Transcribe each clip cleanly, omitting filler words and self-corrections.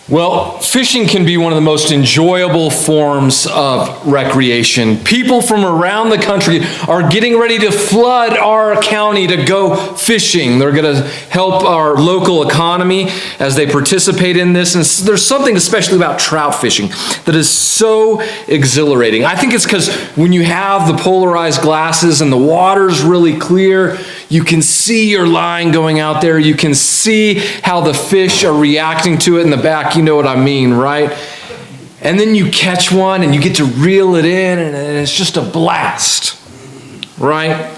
Well, fishing can be one of the most enjoyable forms of recreation. People from around the country are getting ready to flood our county to go fishing. They're going to help our local economy as they participate in this. And there's something especially about trout fishing that is so exhilarating. I think it's because when you have the polarized glasses and the water's really clear, you can see your line going out there. You can see how the fish are reacting to it in the back. You know what I mean, right? And then you catch one and you get to reel it in and it's just a blast, right?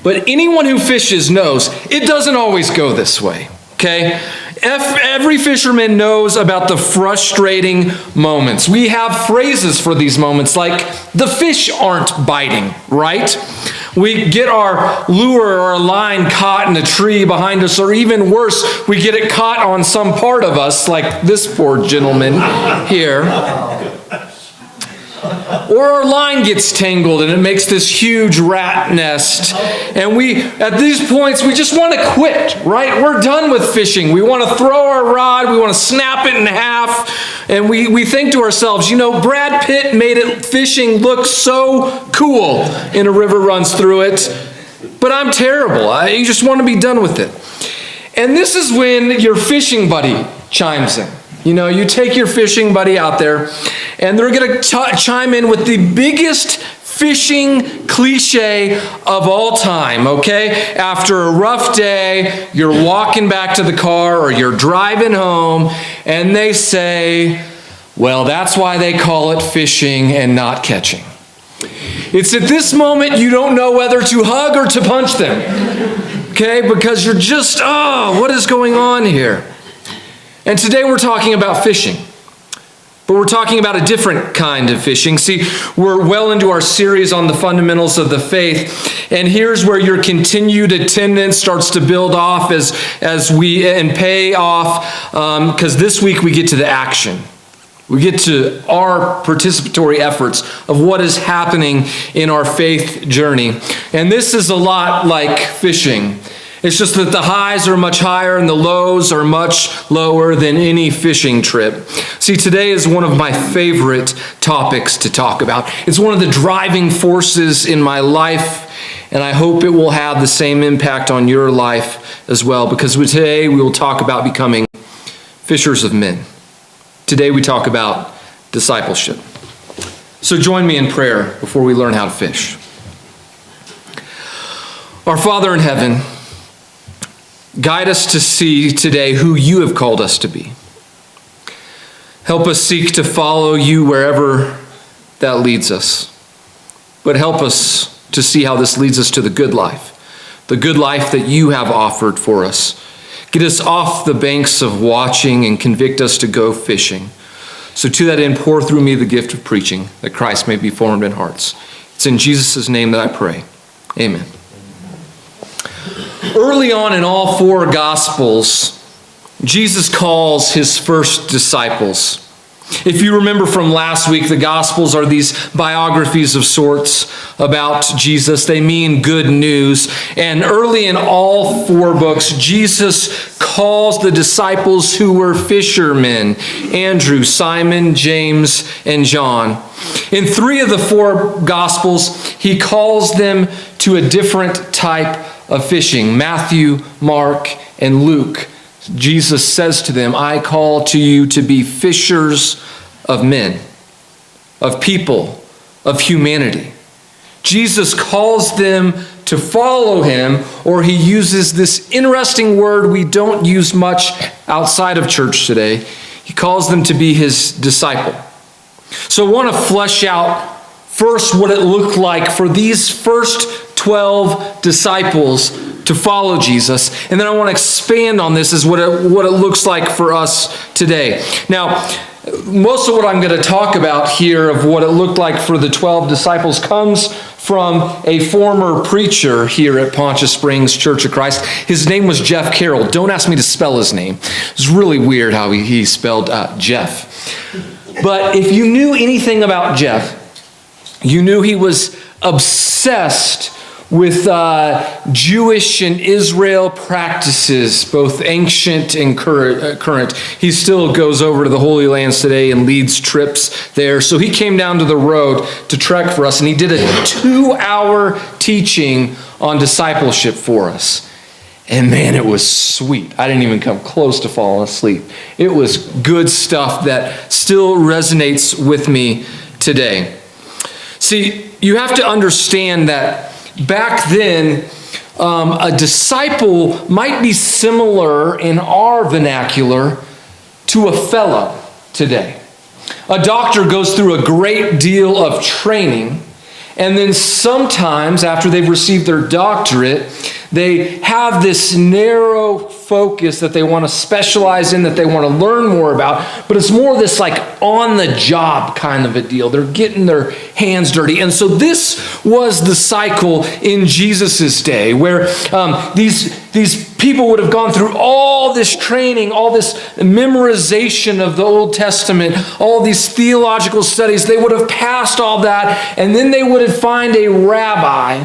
But anyone who fishes knows it doesn't always go this way, okay? Every fisherman knows about the frustrating moments. We have phrases for these moments like the fish aren't biting, right? We get our lure or our line caught in a tree behind us, or even worse, we get it caught on some part of us, like this poor gentleman here. Or our line gets tangled and it makes this huge rat nest. And at these points, we just want to quit, right? We're done with fishing. We want to throw our rod. We want to snap it in half. And we think to ourselves, Brad Pitt made fishing look so cool in A River Runs Through It. But I'm terrible. You just want to be done with it. And this is when your fishing buddy chimes in. You take your fishing buddy out there, and they're going to chime in with the biggest fishing cliche of all time, okay? After a rough day, you're walking back to the car or you're driving home, and they say, well, that's why they call it fishing and not catching. It's at this moment you don't know whether to hug or to punch them, okay? Because you're just, what is going on here? And today we're talking about fishing, but we're talking about a different kind of fishing. See, we're well into our series on the fundamentals of the faith, and here's where your continued attendance starts to build off and pay off, because this week we get to the action. We get to our participatory efforts of what is happening in our faith journey. And this is a lot like fishing. It's just that the highs are much higher and the lows are much lower than any fishing trip. See, today is one of my favorite topics to talk about. It's one of the driving forces in my life, and I hope it will have the same impact on your life as well, because today we will talk about becoming fishers of men. Today we talk about discipleship. So join me in prayer before we learn how to fish. Our Father in heaven, guide us to see today who you have called us to be. Help us seek to follow you wherever that leads us. But help us to see how this leads us to the good life that you have offered for us. Get us off the banks of watching and convict us to go fishing. So to that end, pour through me the gift of preaching, that Christ may be formed in hearts. It's in Jesus' name that I pray. Amen. Early on in all four Gospels, Jesus calls his first disciples. If you remember from last week, the Gospels are these biographies of sorts about Jesus. They mean good news. And early in all four books, Jesus calls the disciples who were fishermen: Andrew, Simon, James, and John. In three of the four Gospels, he calls them to a different type of fishing. Matthew, Mark, and Luke. Jesus says to them, I call to you to be fishers of men, of people, of humanity. Jesus calls them to follow him, or he uses this interesting word we don't use much outside of church today. He calls them to be his disciple. So I want to flesh out first what it looked like for these first 12 disciples to follow Jesus. And then I want to expand on this as what it looks like for us today. Now, most of what I'm going to talk about here of what it looked like for the 12 disciples comes from a former preacher here at Poncha Springs Church of Christ. His name was Jeff Carroll. Don't ask me to spell his name. It's really weird how he spelled Jeff. But if you knew anything about Jeff, you knew he was obsessed with Jewish and Israel practices, both ancient and current. He still goes over to the Holy Lands today and leads trips there. So he came down to the road to trek for us, and he did a 2-hour teaching on discipleship for us. And man, it was sweet. I didn't even come close to falling asleep. It was good stuff that still resonates with me today. See, you have to understand that back then, a disciple might be similar in our vernacular to a fellow today. A doctor goes through a great deal of training, and then sometimes after they've received their doctorate, they have this narrow focus that they want to specialize in, that they want to learn more about, but it's more this like on-the-job kind of a deal. They're getting their hands dirty. And so this was the cycle in Jesus' day, where these people would have gone through all this training, all this memorization of the Old Testament, all these theological studies. They would have passed all that, and then they would find a rabbi,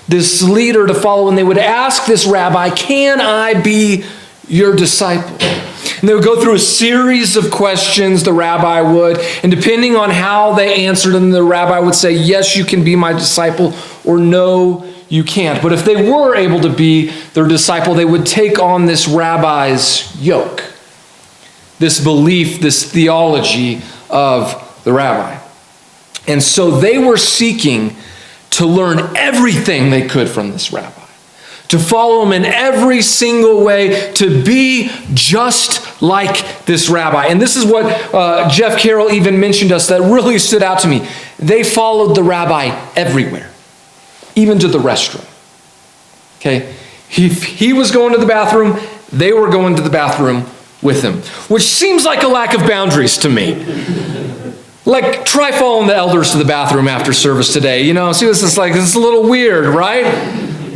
this leader to follow, and they would ask this rabbi, "Can I be your disciple?" And they would go through a series of questions, the rabbi would, and depending on how they answered them, the rabbi would say, "Yes, you can be my disciple," or "No, you can't." But if they were able to be their disciple, they would take on this rabbi's yoke, this belief, this theology of the rabbi. And so they were seeking to learn everything they could from this rabbi, to follow him in every single way, to be just like this rabbi. And this is what Jeff Carroll even mentioned us that really stood out to me. They followed the rabbi everywhere, even to the restroom. Okay? If he was going to the bathroom, they were going to the bathroom with him, which seems like a lack of boundaries to me. Like, try following the elders to the bathroom after service today. See, this is a little weird, right?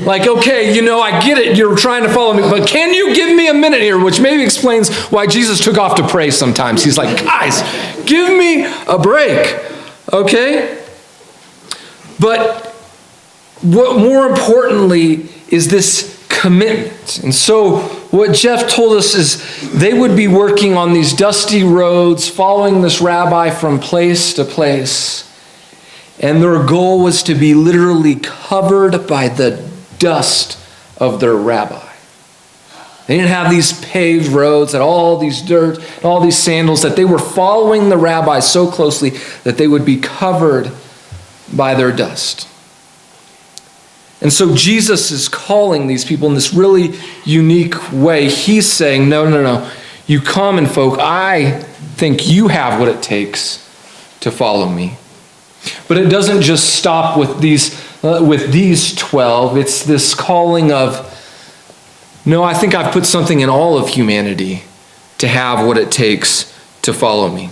Like, okay, I get it. You're trying to follow me, but can you give me a minute here? Which maybe explains why Jesus took off to pray sometimes. He's like, guys, give me a break, okay? But what more importantly is this commitment. And so what Jeff told us is they would be working on these dusty roads, following this rabbi from place to place. And their goal was to be literally covered by the dust of their rabbi. They didn't have these paved roads and all these dirt and all these sandals, that they were following the rabbi so closely that they would be covered by their dust. And so Jesus is calling these people in this really unique way. He's saying, no. You common folk, I think you have what it takes to follow me. But it doesn't just stop with these 12. It's this calling of, no, I think I've put something in all of humanity to have what it takes to follow me.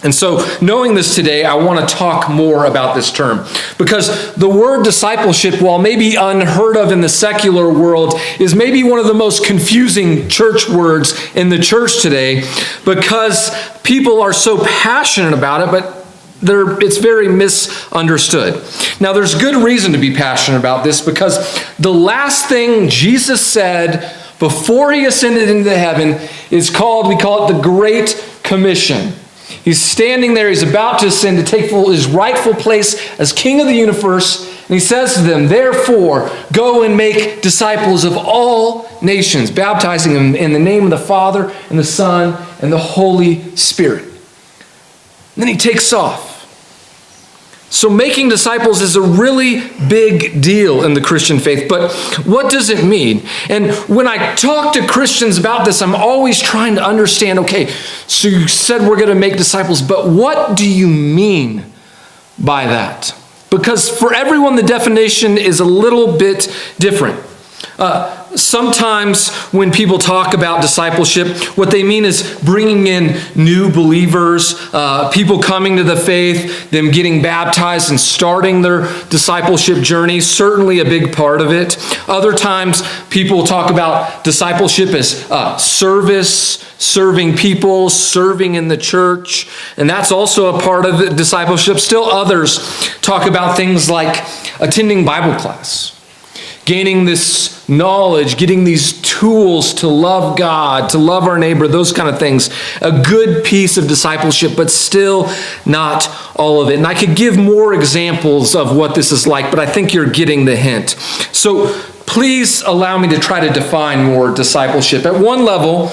And so, knowing this today, I want to talk more about this term. Because the word discipleship, while maybe unheard of in the secular world, is maybe one of the most confusing church words in the church today, because people are so passionate about it, but it's very misunderstood. Now, there's good reason to be passionate about this, because the last thing Jesus said before he ascended into heaven is we call it the Great Commission. He's standing there, he's about to ascend to take his rightful place as King of the universe, and he says to them, "Therefore, go and make disciples of all nations, baptizing them in the name of the Father and the Son and the Holy Spirit." And then he takes off. So making disciples is a really big deal in the Christian faith, but what does it mean? And when I talk to Christians about this, I'm always trying to understand, okay, so you said we're going to make disciples, but what do you mean by that? Because for everyone, the definition is a little bit different. Sometimes when people talk about discipleship, what they mean is bringing in new believers, people coming to the faith, them getting baptized and starting their discipleship journey, certainly a big part of it. Other times people talk about discipleship as service, serving people, serving in the church, and that's also a part of the discipleship. Still others talk about things like attending Bible class, gaining this knowledge, getting these tools to love God, to love our neighbor, those kind of things. A good piece of discipleship, but still not all of it. And I could give more examples of what this is like, but I think you're getting the hint. So please allow me to try to define more discipleship. At one level,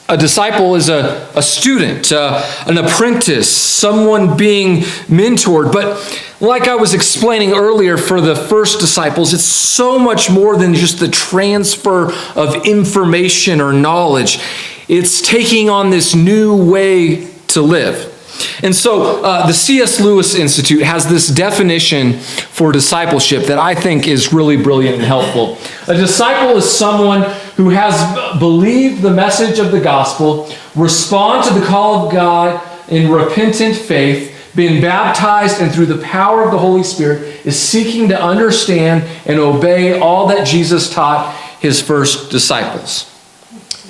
a disciple is a student, an apprentice, someone being mentored. But like I was explaining earlier for the first disciples, it's so much more than just the transfer of information or knowledge. It's taking on this new way to live. And so the C.S. Lewis Institute has this definition for discipleship that I think is really brilliant and helpful. A disciple is someone who has believed the message of the gospel, respond to the call of God in repentant faith, been baptized, and through the power of the Holy Spirit is seeking to understand and obey all that Jesus taught his first disciples.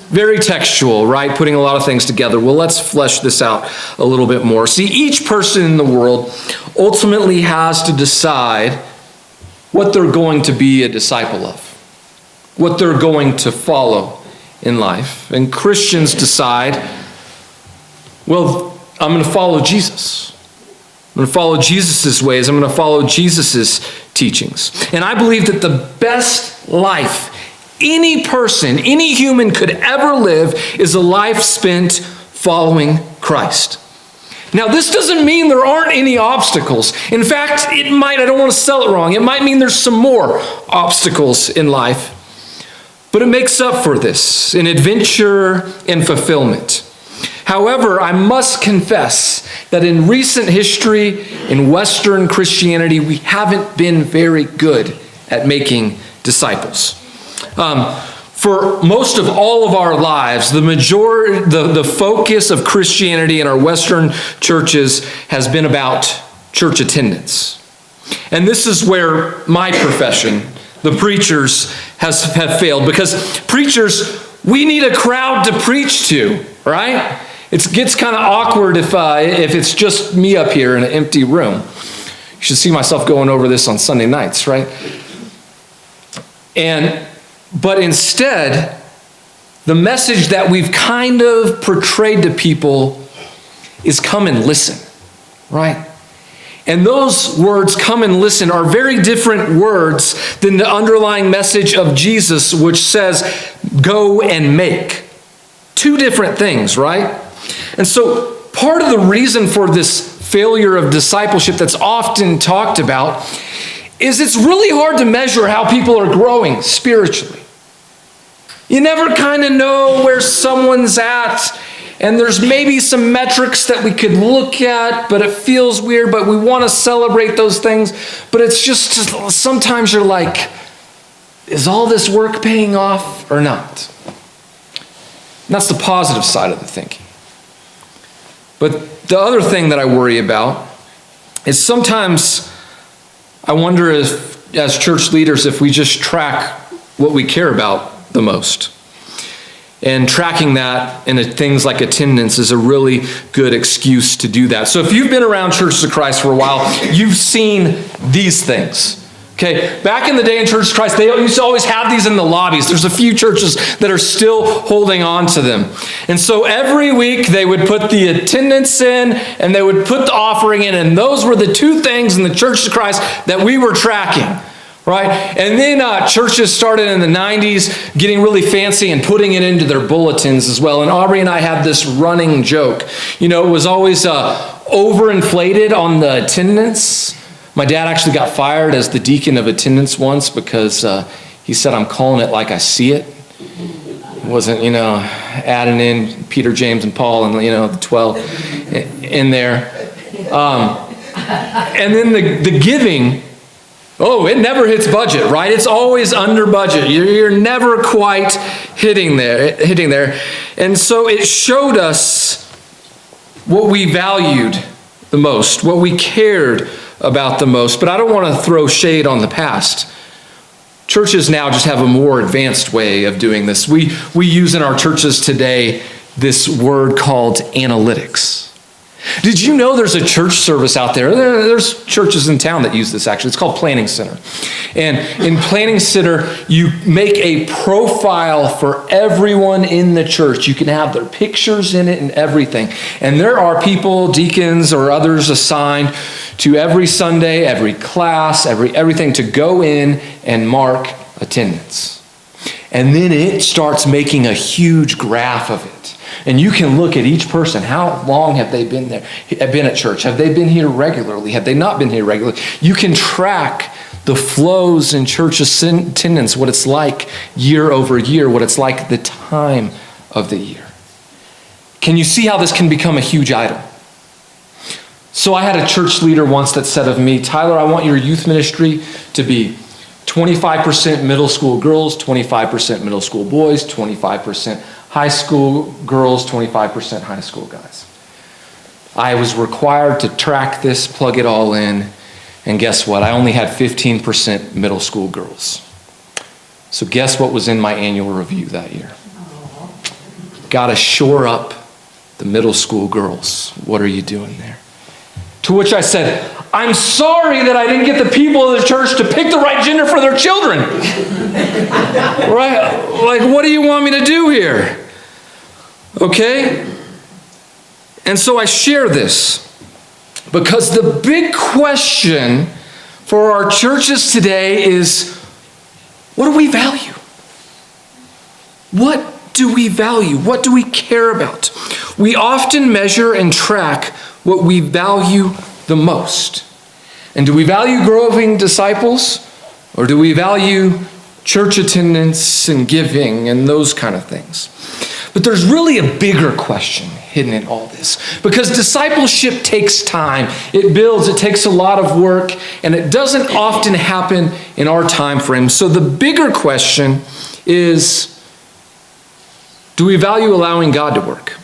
Very textual, right? Putting a lot of things together. Well, let's flesh this out a little bit more. See, each person in the world ultimately has to decide what they're going to be a disciple of, what they're going to follow in life. And Christians decide, well, I'm going to follow Jesus. I'm going to follow Jesus' ways. I'm going to follow Jesus' teachings. And I believe that the best life any person, any human could ever live is a life spent following Christ. Now, this doesn't mean there aren't any obstacles. In fact, it might, I don't want to sell it wrong, it might mean there's some more obstacles in life. But it makes up for this in adventure and fulfillment. However, I must confess that in recent history, in Western Christianity, we haven't been very good at making disciples. For most of all of our lives, the focus of Christianity in our Western churches has been about church attendance. And this is where my profession, the preachers, have failed. Because preachers, we need a crowd to preach to, right? It gets kind of awkward if it's just me up here in an empty room. You should see myself going over this on Sunday nights, right? But instead, the message that we've kind of portrayed to people is come and listen, right? And those words, come and listen, are very different words than the underlying message of Jesus, which says, go and make. Two different things, right? And so part of the reason for this failure of discipleship that's often talked about is it's really hard to measure how people are growing spiritually. You never kind of know where someone's at, and there's maybe some metrics that we could look at, but it feels weird, but we want to celebrate those things. But it's just, sometimes you're like, is all this work paying off or not? And that's the positive side of the thinking. But the other thing that I worry about is sometimes I wonder if, as church leaders, if we just track what we care about the most. And tracking that in things like attendance is a really good excuse to do that. So if you've been around Churches of Christ for a while, you've seen these things. Okay, back in the day in Churches of Christ, they used to always have these in the lobbies. There's a few churches that are still holding on to them. And so every week they would put the attendance in and they would put the offering in. And those were the two things in the Churches of Christ that we were tracking. Right? And then churches started in the 90s getting really fancy and putting it into their bulletins as well. And Aubrey and I had this running joke. You know, it was always overinflated on the attendance. My dad actually got fired as the deacon of attendance once because he said, I'm calling it like I see it. It wasn't, adding in Peter, James, and Paul and, the 12 in there. And then the giving Oh, it never hits budget, right? It's always under budget. You're never quite hitting there. And so it showed us what we valued the most, what we cared about the most. But I don't want to throw shade on the past. Churches now just have a more advanced way of doing this. We use in our churches today this word called analytics. Did you know there's a church service out there? There's churches in town that use this actually. It's called Planning Center. And in Planning Center, you make a profile for everyone in the church. You can have their pictures in it and everything. And there are people, deacons or others assigned to every Sunday, every class, everything to go in and mark attendance. And then it starts making a huge graph of it. And you can look at each person. How long have they been at church? Have they been here regularly? Have they not been here regularly? You can track the flows in church attendance, what it's like year over year, what it's like at the time of the year. Can you see how this can become a huge idol? So I had a church leader once that said of me, Tyler, I want your youth ministry to be 25% middle school girls, 25% middle school boys, 25% high school girls, 25% high school guys. I was required to track this, plug it all in, and guess what? I only had 15% middle school girls. So guess what was in my annual review that year? Got to shore up the middle school girls. What are you doing there? To which I said, I'm sorry that I didn't get the people of the church to pick the right gender for their children. Right? Like, what do you want me to do here? Okay? And so I share this because the big question for our churches today is, what do we value? What do we value? What do we care about? We often measure and track what we value the most. And do we value growing disciples, or do we value church attendance and giving and those kind of things? But there's really a bigger question hidden in all this, because discipleship takes time. It builds, it takes a lot of work, and it doesn't often happen in our time frame. So the bigger question is, do we value allowing God to work?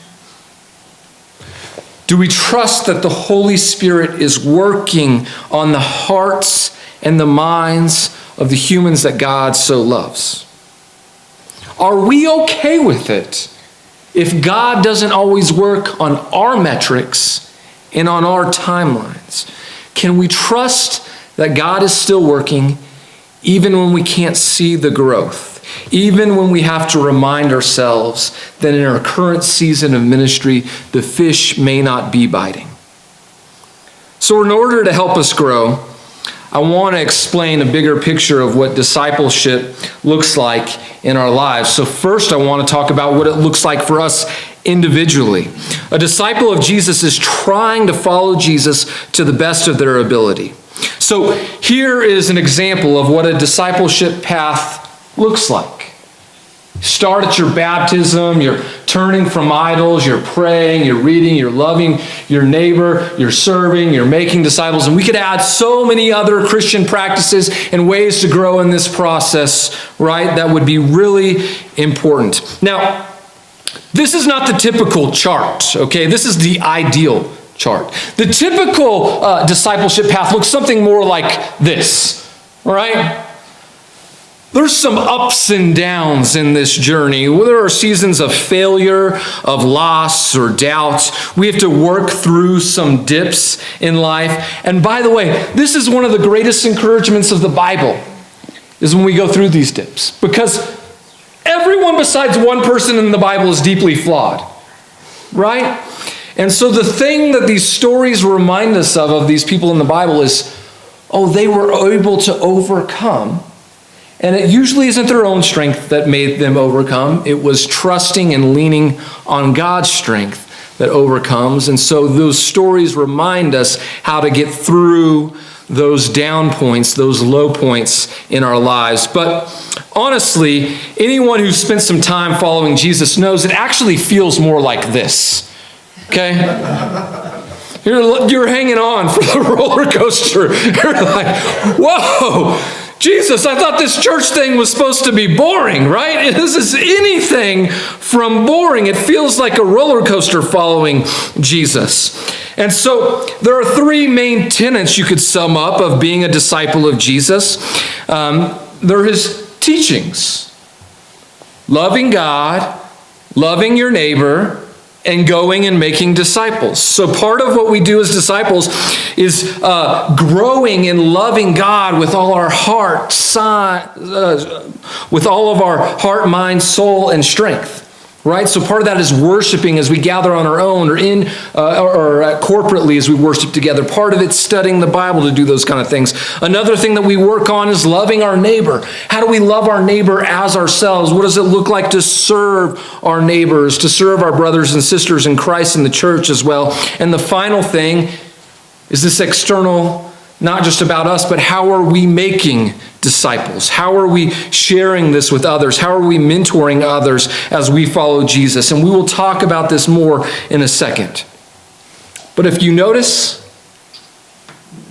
Do we trust that the Holy Spirit is working on the hearts and the minds of the humans that God so loves? Are we okay with it if God doesn't always work on our metrics and on our timelines? Can we trust that God is still working even when we can't see the growth? Even when we have to remind ourselves that in our current season of ministry, the fish may not be biting. So in order to help us grow, I want to explain a bigger picture of what discipleship looks like in our lives. So first, I want to talk about what it looks like for us individually. A disciple of Jesus is trying to follow Jesus to the best of their ability. So here is an example of what a discipleship path looks like. Start at your baptism, you're turning from idols, you're praying, you're reading, you're loving your neighbor, you're serving, you're making disciples. And we could add so many other Christian practices and ways to grow in this process, right? That would be really important. Now, this is not the typical chart, okay? This is the ideal chart. The typical discipleship path looks something more like this, right? There's some ups and downs in this journey. There are seasons of failure, of loss, or doubt. We have to work through some dips in life. And by the way, this is one of the greatest encouragements of the Bible, is when we go through these dips. Because everyone besides one person in the Bible is deeply flawed, right? And so the thing that these stories remind us of these people in the Bible is, oh, they were able to overcome. And it usually isn't their own strength that made them overcome. It was trusting and leaning on God's strength that overcomes. And so those stories remind us how to get through those down points, those low points in our lives. But honestly, anyone who's spent some time following Jesus knows it actually feels more like this. Okay? You're hanging on for the roller coaster. You're like, whoa, Jesus, I thought this church thing was supposed to be boring, right? This is anything from boring. It feels like a roller coaster following Jesus. And so there are three main tenets you could sum up of being a disciple of Jesus. They're his teachings. Loving God, loving your neighbor, and going and making disciples. So part of what we do as disciples is growing and loving God with all our heart, with all of our heart, mind, soul, and strength. Right? So part of that is worshiping as we gather on our own or corporately as we worship together. Part of it's studying the Bible to do those kind of things. Another thing that we work on is loving our neighbor. How do we love our neighbor as ourselves? What does it look like to serve our neighbors, to serve our brothers and sisters in Christ and the church as well? And the final thing is this external, not just about us, but how are we making disciples? How are we sharing this with others? How are we mentoring others as we follow Jesus? And we will talk about this more in a second. But if you notice,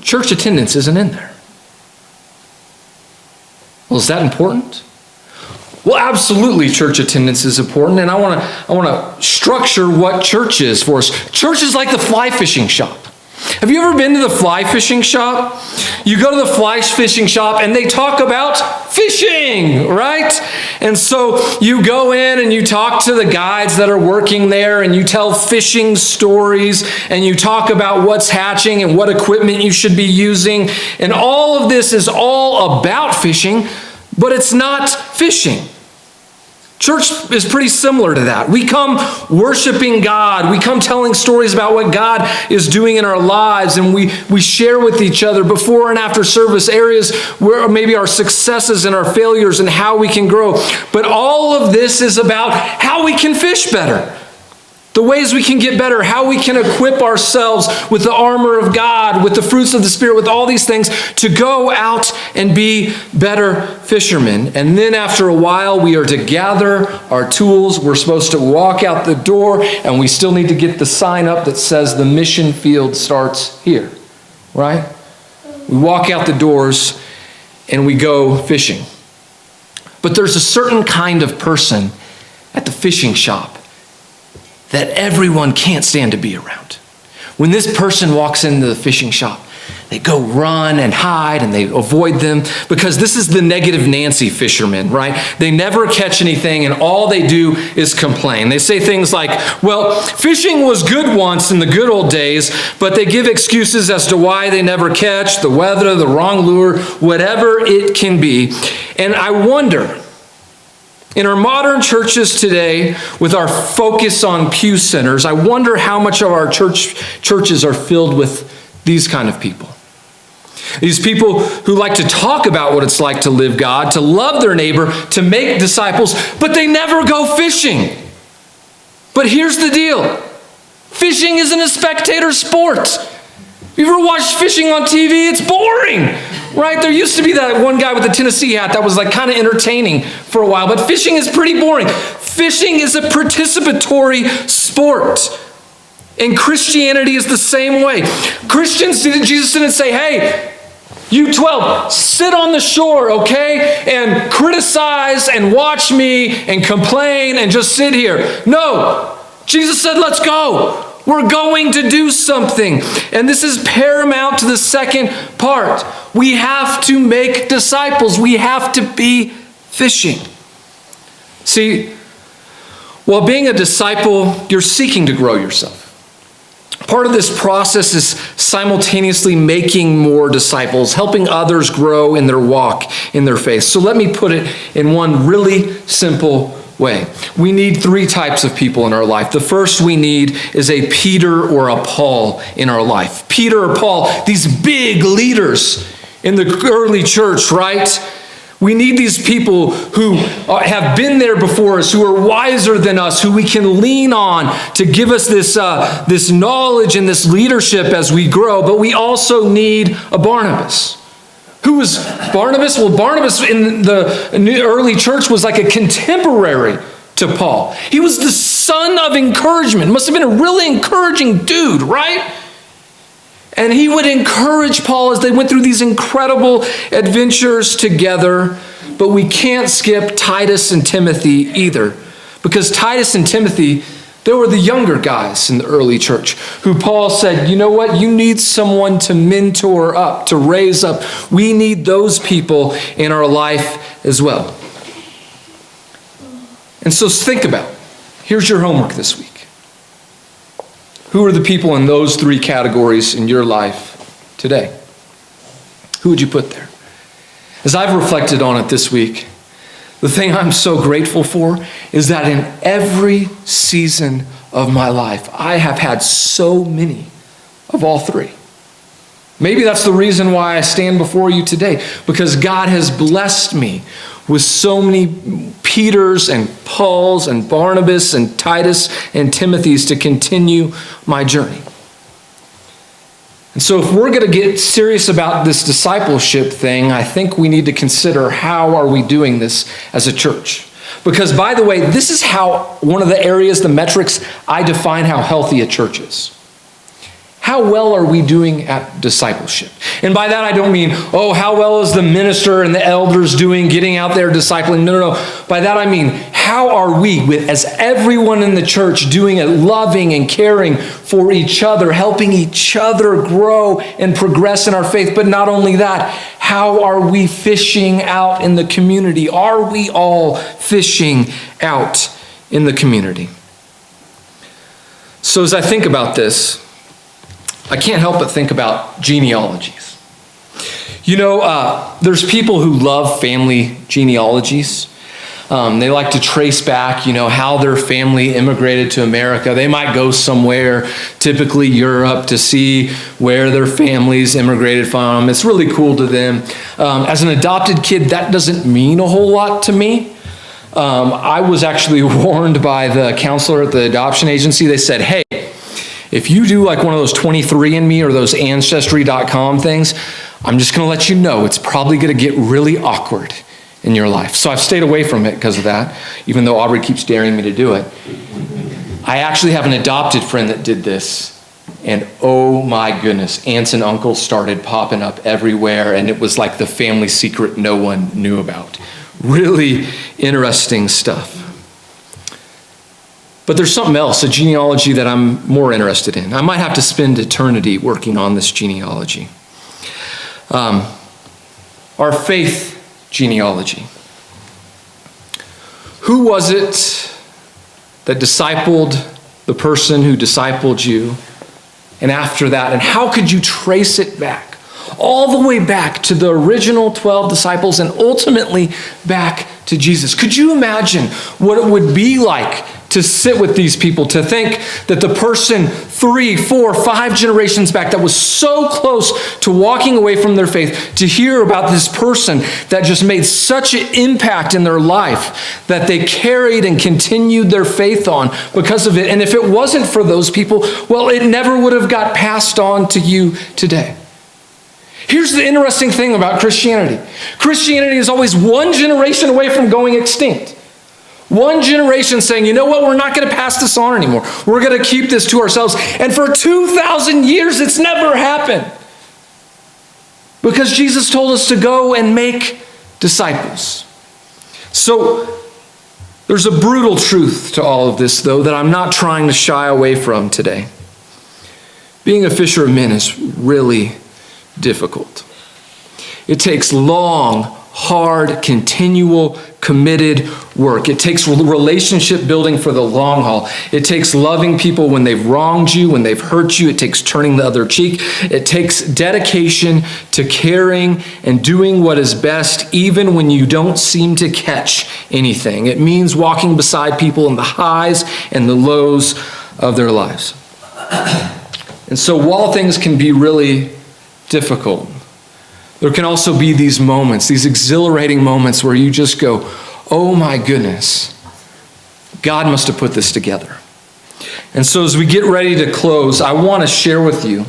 church attendance isn't in there. Well, is that important? Well, absolutely, church attendance is important, and I want to structure what church is for us. Church is like the fly fishing shop. Have you ever been to the fly fishing shop? You go to the fly fishing shop and they talk about fishing, right? And so you go in and you talk to the guides that are working there and you tell fishing stories and you talk about what's hatching and what equipment you should be using. And all of this is all about fishing, but it's not fishing. Church is pretty similar to that. We come worshiping God. We come telling stories about what God is doing in our lives, and we share with each other before and after service areas where maybe our successes and our failures and how we can grow. But all of this is about how we can fish better. The ways we can get better, how we can equip ourselves with the armor of God, with the fruits of the Spirit, with all these things to go out and be better fishermen. And then after a while, we are to gather our tools. We're supposed to walk out the door, and we still need to get the sign up that says the mission field starts here, right? We walk out the doors and we go fishing. But there's a certain kind of person at the fishing shop that everyone can't stand to be around. When this person walks into the fishing shop, they go run and hide and they avoid them because this is the negative Nancy fishermen, right? They never catch anything and all they do is complain. They say things like, well, fishing was good once in the good old days, but they give excuses as to why they never catch, the weather, the wrong lure, whatever it can be. And I wonder, in our modern churches today, with our focus on pew centers, I wonder how much of our churches are filled with these kind of people. These people who like to talk about what it's like to live God, to love their neighbor, to make disciples, but they never go fishing. But here's the deal. Fishing isn't a spectator sport. You ever watched fishing on TV? It's boring, right? There used to be that one guy with the Tennessee hat that was like kind of entertaining for a while, but fishing is pretty boring. Fishing is a participatory sport. And Christianity is the same way. Jesus didn't say, hey, you 12, sit on the shore, okay? And criticize and watch me and complain and just sit here. No, Jesus said, let's go. We're going to do something. And this is paramount to the second part. We have to make disciples. We have to be fishing. See, while being a disciple, you're seeking to grow yourself. Part of this process is simultaneously making more disciples, helping others grow in their walk, in their faith. So let me put it in one really simple way. We need three types of people in our life. The first we need is a Peter or a Paul in our life. Peter or Paul, these big leaders in the early church, right? We need these people who have been there before us, who are wiser than us, who we can lean on to give us this knowledge and this leadership as we grow. But we also need a Barnabas. Who was Barnabas? Well, Barnabas in the early church was like a contemporary to Paul. He was the son of encouragement. Must have been a really encouraging dude, right? And he would encourage Paul as they went through these incredible adventures together. But we can't skip Titus and Timothy either, because Titus and Timothy, they were the younger guys in the early church who Paul said, you know what? You need someone to mentor up, to raise up. We need those people in our life as well. And so think about, here's your homework this week. Who are the people in those three categories in your life today? Who would you put there? As I've reflected on it this week, the thing I'm so grateful for is that in every season of my life, I have had so many of all three. Maybe that's the reason why I stand before you today, because God has blessed me with so many Peters and Pauls and Barnabas and Titus and Timothys to continue my journey. And so if we're going to get serious about this discipleship thing, I think we need to consider how are we doing this as a church. Because by the way, this is how one of the areas, the metrics I define how healthy a church is. How well are we doing at discipleship? And by that I don't mean, oh, how well is the minister and the elders doing, getting out there discipling? No. By that I mean, how are we, as everyone in the church, doing it, loving and caring for each other, helping each other grow and progress in our faith? But not only that, how are we fishing out in the community? Are we all fishing out in the community? So as I think about this, I can't help but think about genealogies. You know, there's people who love family genealogies. They like to trace back, how their family immigrated to America. They might go somewhere, typically Europe, to see where their families immigrated from. It's really cool to them. As an adopted kid, that doesn't mean a whole lot to me. I was actually warned by the counselor at the adoption agency. They said, hey, if you do like one of those 23andMe or those Ancestry.com things, I'm just going to let you know it's probably going to get really awkward in your life. So I've stayed away from it because of that, even though Aubrey keeps daring me to do it. I actually have an adopted friend that did this, and oh my goodness, aunts and uncles started popping up everywhere, and it was like the family secret no one knew about. Really interesting stuff. But there's something else, a genealogy that I'm more interested in. I might have to spend eternity working on this genealogy. Our faith genealogy. Who was it that discipled the person who discipled you? And after that, and how could you trace it back? All the way back to the original 12 disciples and ultimately back to Jesus. Could you imagine what it would be like to sit with these people, to think that the person 3, 4, 5 generations back that was so close to walking away from their faith, to hear about this person that just made such an impact in their life that they carried and continued their faith on because of it. And if it wasn't for those people, well, it never would have got passed on to you today. Here's the interesting thing about Christianity. Christianity is always one generation away from going extinct. One generation saying, you know what, we're not going to pass this on anymore. We're going to keep this to ourselves. And for 2,000 years, it's never happened. Because Jesus told us to go and make disciples. So there's a brutal truth to all of this, though, that I'm not trying to shy away from today. Being a fisher of men is really difficult. It takes long, hard, continual, committed work. It takes relationship building for the long haul. It takes loving people when they've wronged you, when they've hurt you. It takes turning the other cheek. It takes dedication to caring and doing what is best, even when you don't seem to catch anything. It means walking beside people in the highs and the lows of their lives. And so while things can be really difficult, there can also be these moments, these exhilarating moments where you just go, oh my goodness, God must have put this together. And so as we get ready to close, I want to share with you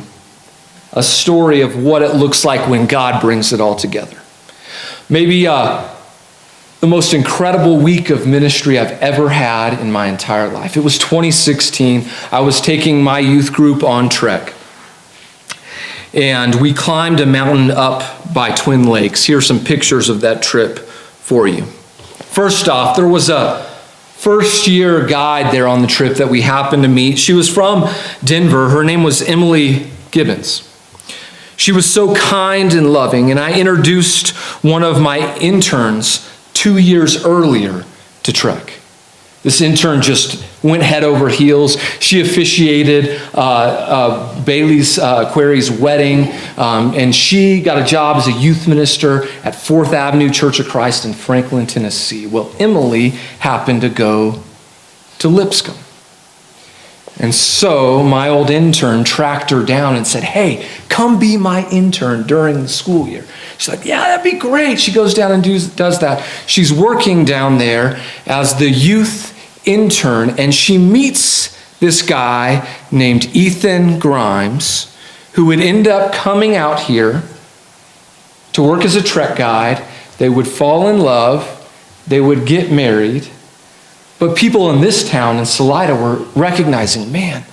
a story of what it looks like when God brings it all together. Maybe the most incredible week of ministry I've ever had in my entire life. It was 2016. I was taking my youth group on trek. and we climbed a mountain up by Twin Lakes. Here are some pictures of that trip for you. First off, there was a first-year guide there on the trip that we happened to meet. She was from Denver. Her name was Emily Gibbons. She was so kind and loving, and I introduced one of my interns 2 years earlier to Trek. This intern just went head over heels. She officiated Bailey's Query's wedding, and she got a job as a youth minister at 4th Avenue Church of Christ in Franklin, Tennessee. Well, Emily happened to go to Lipscomb. And so my old intern tracked her down and said, hey, come be my intern during the school year. She's like, yeah, that'd be great. She goes down and does that. She's working down there as the youth intern, and she meets this guy named Ethan Grimes, who would end up coming out here to work as a Trek guide. They would fall in love. They would get married. But people in this town, in Salida, were recognizing, man,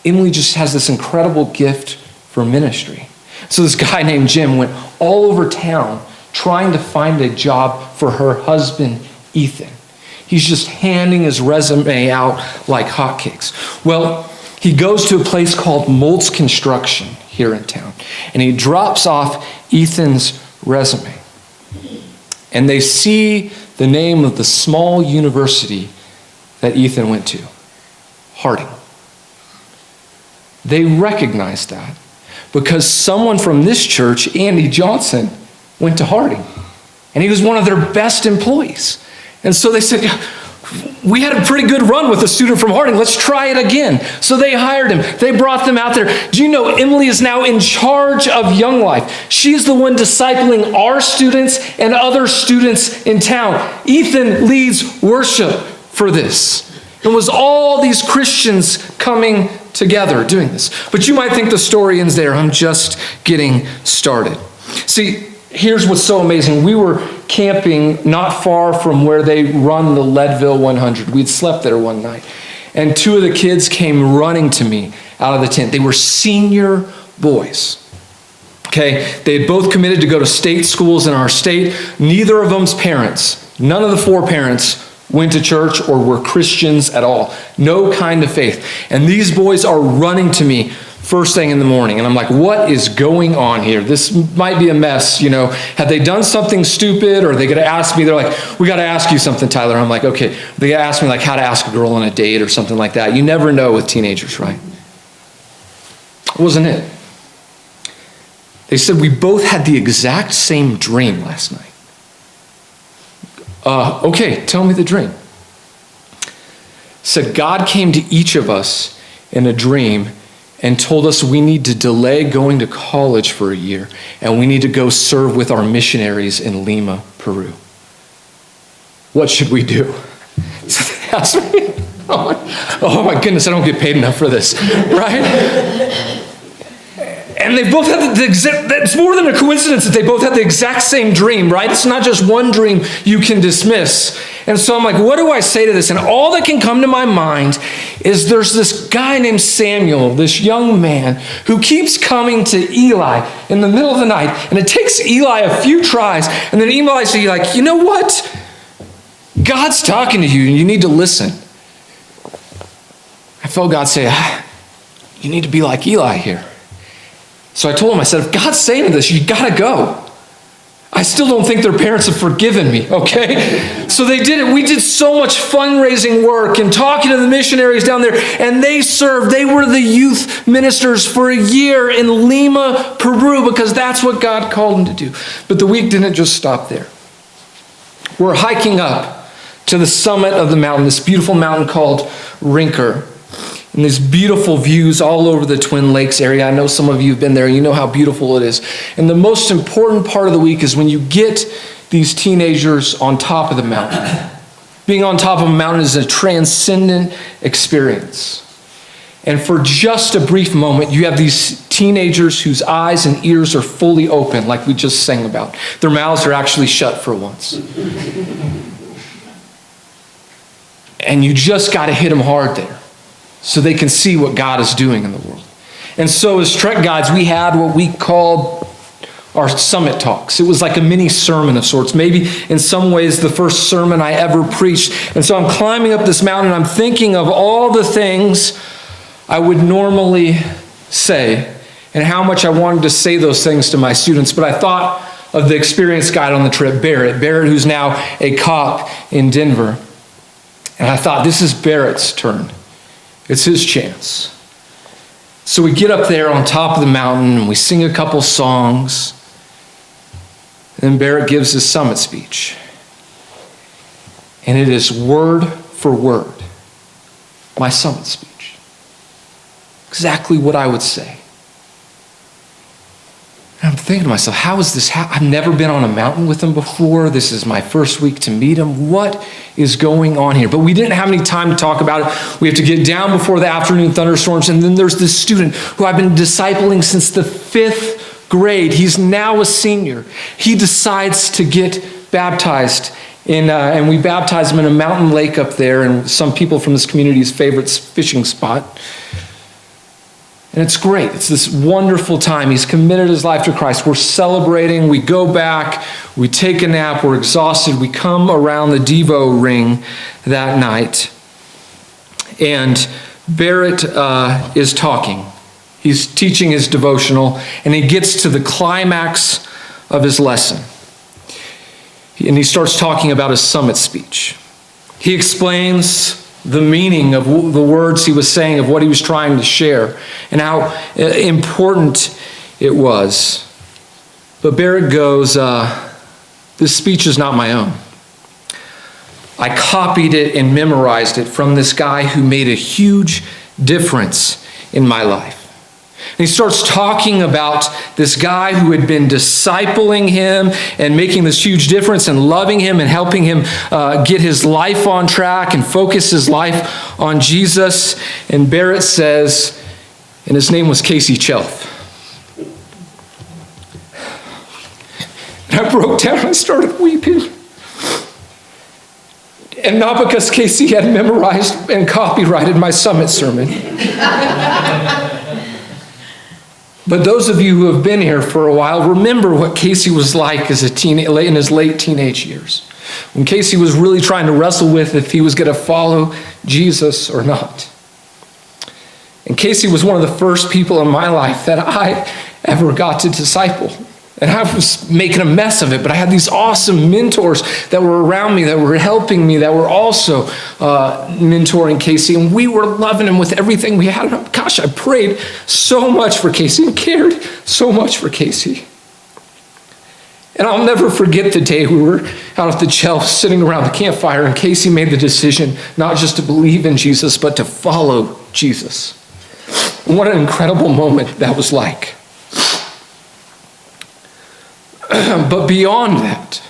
Emily just has this incredible gift for ministry. So this guy named Jim went all over town trying to find a job for her husband, Ethan. He's just handing his resume out like hotcakes. Well, he goes to a place called Moltz Construction here in town, and he drops off Ethan's resume. And they see the name of the small university that Ethan went to, Harding. They recognize that because someone from this church, Andy Johnson, went to Harding, and he was one of their best employees. And so they said, we had a pretty good run with a student from Harding. Let's try it again. So they hired him. They brought them out there. Do you know Emily is now in charge of Young Life? She's the one discipling our students and other students in town. Ethan leads worship for this. It was all these Christians coming together doing this. But you might think the story ends there. I'm just getting started. See, here's what's so amazing. We were camping not far from where they run the Leadville 100. We'd slept there one night. And two of the kids came running to me out of the tent. They were senior boys. Okay, they had both committed to go to state schools in our state. Neither of them's parents, none of the four parents went to church or were Christians at all. No kind of faith. And these boys are running to me first thing in the morning. And I'm like, what is going on here? This might be a mess, you know. Have they done something stupid, or are they going to ask me? They're like, we got to ask you something, Tyler. I'm like, okay. They got to ask me like how to ask a girl on a date or something like that. You never know with teenagers, right? Wasn't it? They said we both had the exact same dream last night. Okay, tell me the dream. Said God came to each of us in a dream and told us we need to delay going to college for a year, and we need to go serve with our missionaries in Lima, Peru. What should we do? So they asked me, oh my goodness, I don't get paid enough for this, right? And they both had the exact, it's more than a coincidence that they both had the exact same dream, right? It's not just one dream you can dismiss. And so I'm like, what do I say to this? And all that can come to my mind is there's this guy named Samuel, this young man, who keeps coming to Eli in the middle of the night. And it takes Eli a few tries. And then Eli says, like, you know what? God's talking to you and you need to listen. I felt God say, you need to be like Eli here. So I told him, I said, if God's saying this, you gotta go. I still don't think their parents have forgiven me, okay? So they did it. We did so much fundraising work and talking to the missionaries down there, and they served. They were the youth ministers for a year in Lima, Peru, because that's what God called them to do. But the week didn't just stop there. We're hiking up to the summit of the mountain, this beautiful mountain called Rinker. And these beautiful views all over the Twin Lakes area. I know some of you have been there. You know how beautiful it is. And the most important part of the week is when you get these teenagers on top of the mountain. Being on top of a mountain is a transcendent experience. And for just a brief moment, you have these teenagers whose eyes and ears are fully open, like we just sang about. Their mouths are actually shut for once. And you just got to hit them hard there, so they can see what God is doing in the world. And so as Trek guides, we had what we called our summit talks. It was like a mini sermon of sorts, maybe in some ways the first sermon I ever preached. And so I'm climbing up this mountain and I'm thinking of all the things I would normally say and how much I wanted to say those things to my students. But I thought of the experienced guide on the trip, Barrett, who's now a cop in Denver. And I thought, this is Barrett's turn. It's his chance. So we get up there on top of the mountain and we sing a couple songs. Then Barrett gives his summit speech. And it is word for word my summit speech. Exactly what I would say. And I'm thinking to myself, how is this? I've never been on a mountain with him before. This is my first week to meet him. What is going on here? But we didn't have any time to talk about it. We have to get down before the afternoon thunderstorms. And then there's this student who I've been discipling since the 5th grade. He's now a senior. He decides to get baptized and we baptize him in a mountain lake up there, and some people from this community's favorite fishing spot. And it's great. It's this wonderful time. He's committed his life to Christ. We're celebrating. We go back. We take a nap. We're exhausted. We come around the Devo ring that night. And Barrett is talking. He's teaching his devotional, and he gets to the climax of his lesson. And he starts talking about his summit speech. He explains the meaning of the words he was saying, of what he was trying to share, and how important it was. But Barrett goes, this speech is not my own. I copied it and memorized it from this guy who made a huge difference in my life. And he starts talking about this guy who had been discipling him and making this huge difference and loving him and helping him get his life on track and focus his life on Jesus. And Barrett says, and his name was Casey Chelf. And I broke down and I started weeping. And not because Casey had memorized and copyrighted my summit sermon. But those of you who have been here for a while remember what Casey was like as in his late teenage years, when Casey was really trying to wrestle with if he was going to follow Jesus or not. And Casey was one of the first people in my life that I ever got to disciple. And I was making a mess of it, but I had these awesome mentors that were around me, that were helping me, that were also mentoring Casey. And we were loving him with everything we had. And gosh, I prayed so much for Casey and cared so much for Casey. And I'll never forget the day we were out at the shelf sitting around the campfire, and Casey made the decision not just to believe in Jesus, but to follow Jesus. And what an incredible moment that was like. But beyond that,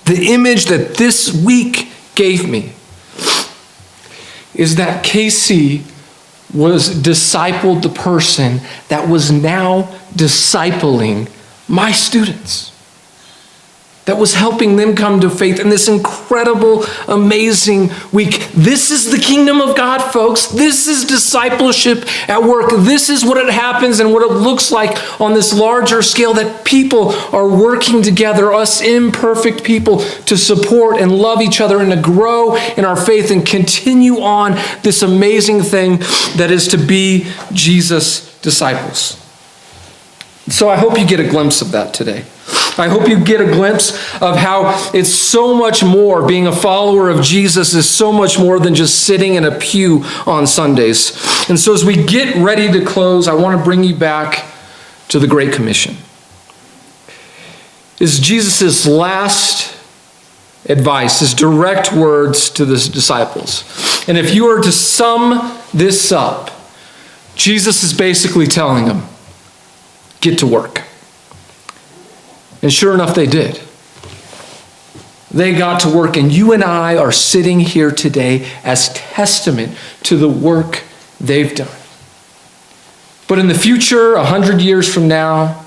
the image that this week gave me is that Casey was discipled the person that was now discipling my students, that was helping them come to faith in this incredible, amazing week. This is the kingdom of God, folks. This is discipleship at work. This is what it happens and what it looks like on this larger scale, that people are working together, us imperfect people, to support and love each other and to grow in our faith and continue on this amazing thing that is to be Jesus' disciples. So I hope you get a glimpse of that today. I hope you get a glimpse of how it's so much more. Being a follower of Jesus is so much more than just sitting in a pew on Sundays. And so as we get ready to close, I want to bring you back to the Great Commission. Is Jesus' last advice, his direct words to the disciples. And if you were to sum this up, Jesus is basically telling them, get to work. And sure enough, they did. They got to work, and you and I are sitting here today as testament to the work they've done. But in the future, 100 years from now,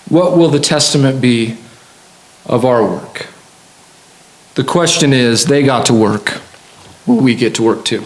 what will the testament be of our work? The question is, they got to work. Will we get to work too?